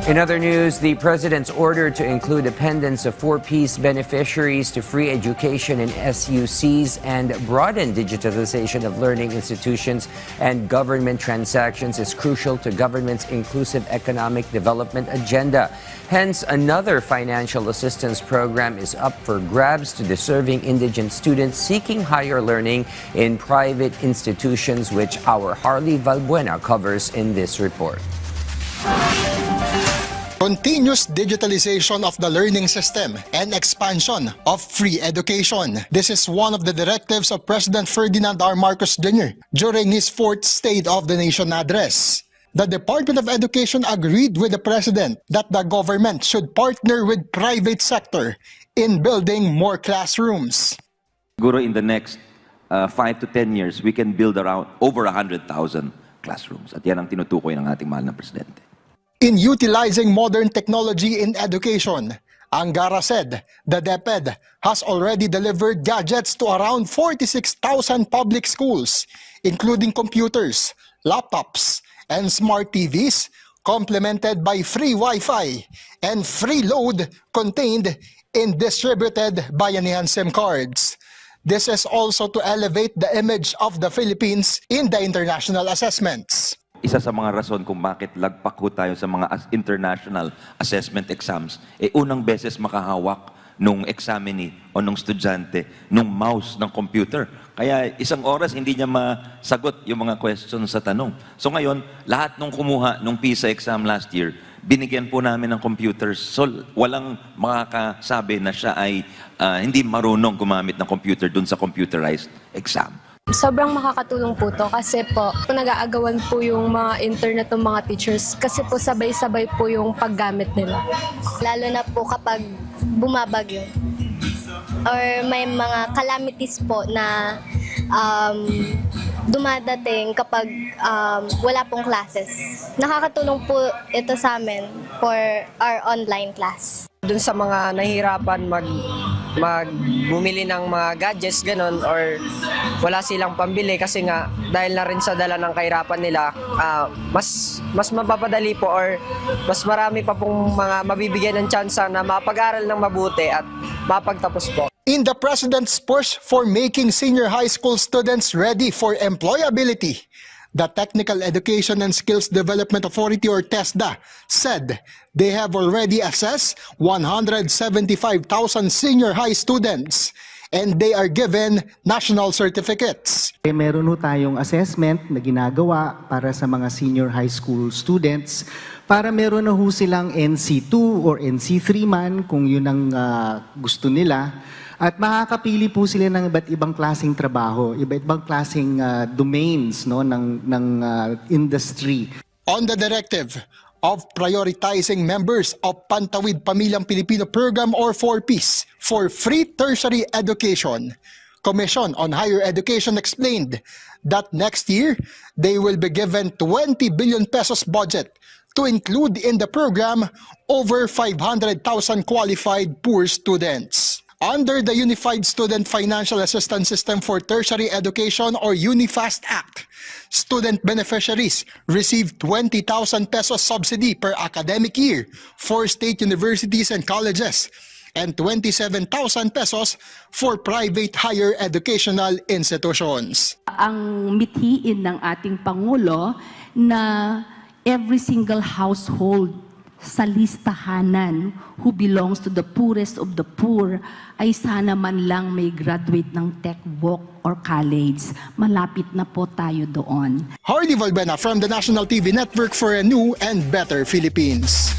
In other news, the president's order to include dependents of 4Ps beneficiaries to free education in SUCs and broaden digitalization of learning institutions and government transactions is crucial to government's inclusive economic development agenda. Hence, another financial assistance program is up for grabs to deserving indigent students seeking higher learning in private institutions, which our Harley Valbuena covers in this report. Continuous digitalization of the learning system and expansion of free education. This is one of the directives of President Ferdinand R. Marcos Jr. during his fourth State of the Nation address. The Department of Education agreed with the President that the government should partner with private sector in building more classrooms. Siguro in the next 5 to 10 years, we can build around over 100,000 classrooms. At yan ang tinutukoy ng ating mahal na Presidente. In utilizing modern technology in education, Angara said the DepEd has already delivered gadgets to around 46,000 public schools, including computers, laptops, and smart TVs, complemented by free Wi-Fi and free load contained in distributed Bayanihan SIM cards. This is also to elevate the image of the Philippines in the international assessments. Isa sa mga rason kung bakit lagpak ho tayo sa mga international assessment exams, unang beses makahawak nung examinee o nung estudyante nung mouse ng computer. Kaya isang oras hindi niya masagot yung mga questions sa tanong. So ngayon, lahat nung kumuha nung PISA exam last year, binigyan po namin ng computers. So walang makakasabi na siya ay hindi marunong gumamit ng computer dun sa computerized exam. Sobrang makakatulong po to kasi po nag-aagawan po yung mga internet ng mga teachers kasi po sabay-sabay po yung paggamit nila. Lalo na po kapag bumabagyo or may mga calamities po na dumadating kapag wala pong classes. Nakakatulong po ito sa amin for our online class. Doon sa mga nahihirapan bumili ng mga gadgets ganon or wala silang pambili kasi nga dahil na rin sa dala ng kahirapan nila, mas mapapadali po or mas marami pa pong mga mabibigyan ng tsansa na mapag-aral ng mabuti at mapagtapos po. In the President's push for making senior high school students ready for employability, the Technical Education and Skills Development Authority or TESDA said they have already assessed 175,000 senior high students and they are given national certificates. Meron ho tayong assessment na ginagawa para sa mga senior high school students para meron na ho silang NC2 or NC3 man kung yun ang gusto nila. At makakapili po sila ng iba't ibang klaseng trabaho, iba't ibang klaseng domains no, ng industry. On the directive of prioritizing members of Pantawid Pamilyang Pilipino Program or 4Ps for free tertiary education, Commission on Higher Education explained that next year they will be given 20 billion pesos budget to include in the program over 500,000 qualified poor students. Under the Unified Student Financial Assistance System for Tertiary Education or UNIFAST Act, student beneficiaries receive 20,000 pesos subsidy per academic year for state universities and colleges and 27,000 pesos for private higher educational institutions. Ang mithiin ng ating Pangulo na every single household sa listahanan who belongs to the poorest of the poor ay sana man lang may graduate ng tech walk or college. Malapit na po tayo doon. Harley Valbuena from the National TV Network for a new and better Philippines.